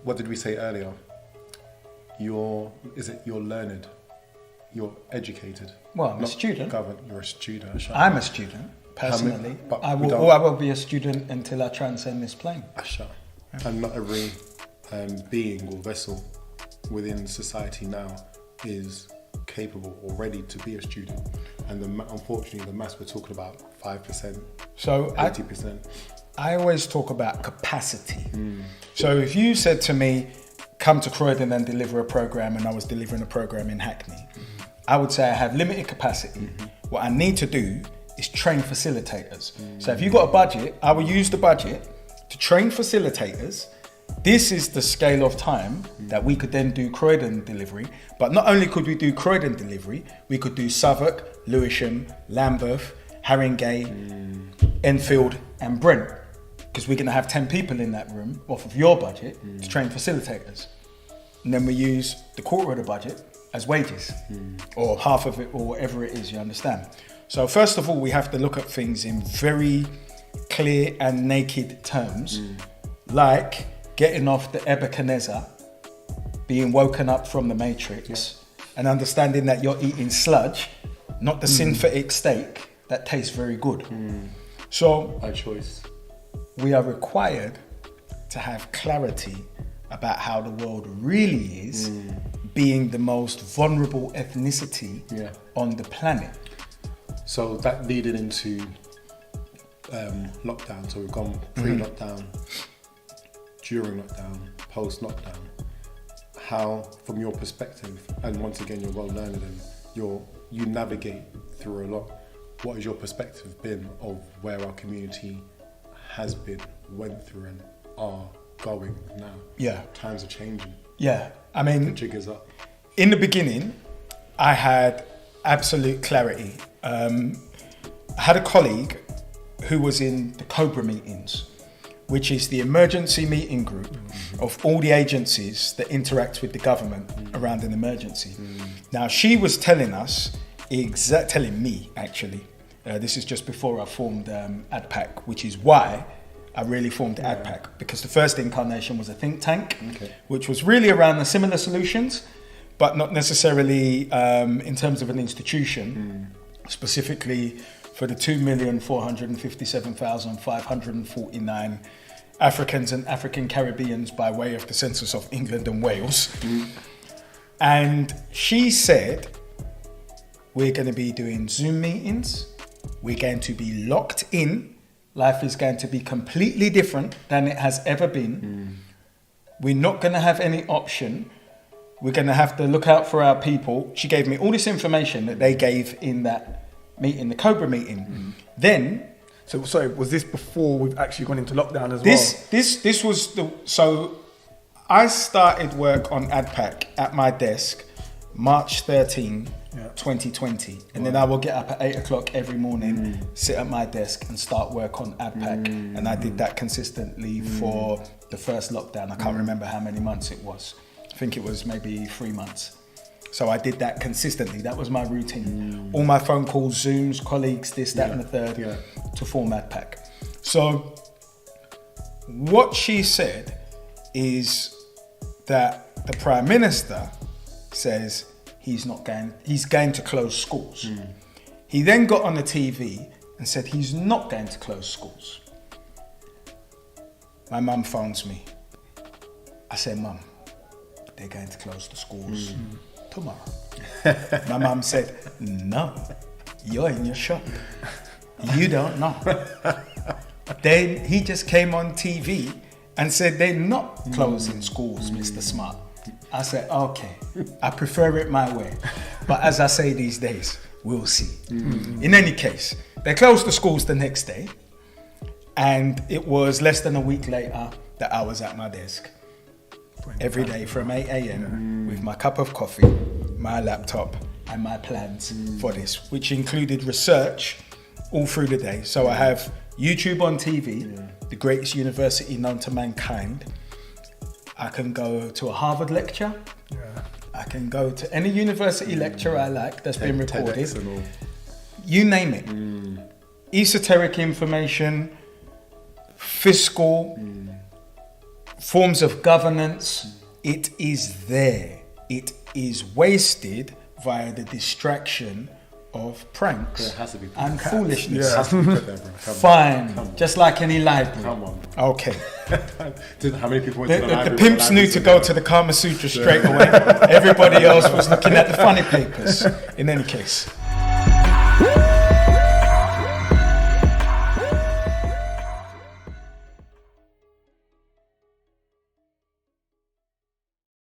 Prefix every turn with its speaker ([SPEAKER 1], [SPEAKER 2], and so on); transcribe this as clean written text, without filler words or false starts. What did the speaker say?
[SPEAKER 1] what did we say earlier? You're learned, you're educated.
[SPEAKER 2] Well, I'm a
[SPEAKER 1] not
[SPEAKER 2] student.
[SPEAKER 1] You're a student.
[SPEAKER 2] I'm a student, personally.
[SPEAKER 1] But
[SPEAKER 2] I
[SPEAKER 1] we
[SPEAKER 2] will be a student until I transcend this plane.
[SPEAKER 1] And not every being or vessel within society now is capable or ready to be a student. And unfortunately, the maths we're talking about, 5%,
[SPEAKER 2] So
[SPEAKER 1] 80%.
[SPEAKER 2] I always talk about capacity. So if you said to me, come to Croydon and deliver a program, and I was delivering a program in Hackney, I would say I have limited capacity. What I need to do is train facilitators. So if you've got a budget, I will use the budget to train facilitators. This is the scale of time that we could then do Croydon delivery. But not only could we do Croydon delivery, we could do Southwark, Lewisham, Lambeth, Haringey, Enfield and Brent. Because we're going to have 10 people in that room off of your budget to train facilitators. And then we use the quarter of the budget as wages, or half of it, or whatever it is, you understand? So first of all, we have to look at things in very clear and naked terms, like getting off the Nebuchadnezzar, being woken up from the Matrix, and understanding that you're eating sludge, not the synthetic steak that tastes very good. So
[SPEAKER 1] By choice.
[SPEAKER 2] we are required to have clarity about how the world really is, being the most vulnerable ethnicity on the planet.
[SPEAKER 1] So that leading into lockdown. So we've gone pre-lockdown, during lockdown, post-lockdown. How, from your perspective, and once again you're well learned and you navigate through a lot. What has your perspective been of where our community has been, went through, and are going now?
[SPEAKER 2] Yeah.
[SPEAKER 1] Times are changing.
[SPEAKER 2] Yeah, I
[SPEAKER 1] The
[SPEAKER 2] mean,
[SPEAKER 1] jig is up.
[SPEAKER 2] in the beginning, I had absolute clarity. I had a colleague who was in the COBRA meetings, which is the emergency meeting group of all the agencies that interact with the government around an emergency. Now, she was telling me actually, this is just before I formed ADPAC, which is why I really formed ADPAC, because the first incarnation was a think tank, which was really around the similar solutions, but not necessarily in terms of an institution, specifically for the 2,457,549 Africans and African Caribbeans by way of the census of England and Wales. And she said, we're going to be doing Zoom meetings. We're going to be locked in. Life is going to be completely different than it has ever been. We're not going to have any option. We're going to have to look out for our people. She gave me all this information that they gave in that meeting, the COBRA meeting. Then,
[SPEAKER 3] So, sorry, was this before we've actually gone into lockdown as well?
[SPEAKER 2] this was so I started work on ADPAC at my desk March 13, 2020. And then I will get up at 8 o'clock every morning, sit at my desk and start work on ADPAC. And I did that consistently for the first lockdown. I can't remember how many months it was. I think it was maybe 3 months. So I did that consistently. That was my routine. All my phone calls, Zooms, colleagues, this, that, and the third, to form ADPAC. So what she said is that the Prime Minister says he's going to close schools. He then got on the TV and said he's not going to close schools. My mum phones me. I said, Mum, they're going to close the schools tomorrow. My mum said, no, you're in your shop. You don't know. Then he just came on TV and said they're not closing schools, Mr. Smart. I said, okay, I prefer it my way. But as I say these days, we'll see. In any case, they closed the schools the next day. And it was less than a week later that I was at my desk. Every day from 8 a.m. with my cup of coffee, my laptop, and my plans for this, which included research all through the day. So I have YouTube on TV, the greatest university known to mankind. I can go to a Harvard lecture. I can go to any university lecture I like that's been recorded. You name it. Esoteric information, fiscal, forms of governance, it is there. It is wasted via the distraction of pranks
[SPEAKER 1] It has to be put
[SPEAKER 2] and
[SPEAKER 1] there.
[SPEAKER 2] foolishness.
[SPEAKER 1] It has to be put there, bro. Come on.
[SPEAKER 2] Fine,
[SPEAKER 1] Come on.
[SPEAKER 2] just like any library.
[SPEAKER 1] Come on.
[SPEAKER 2] Okay.
[SPEAKER 1] How many people went
[SPEAKER 2] The,
[SPEAKER 1] to the
[SPEAKER 2] the
[SPEAKER 1] library?
[SPEAKER 2] pimps knew to go to the Kama Sutra straight away. Everybody else was looking at the funny papers. In any case.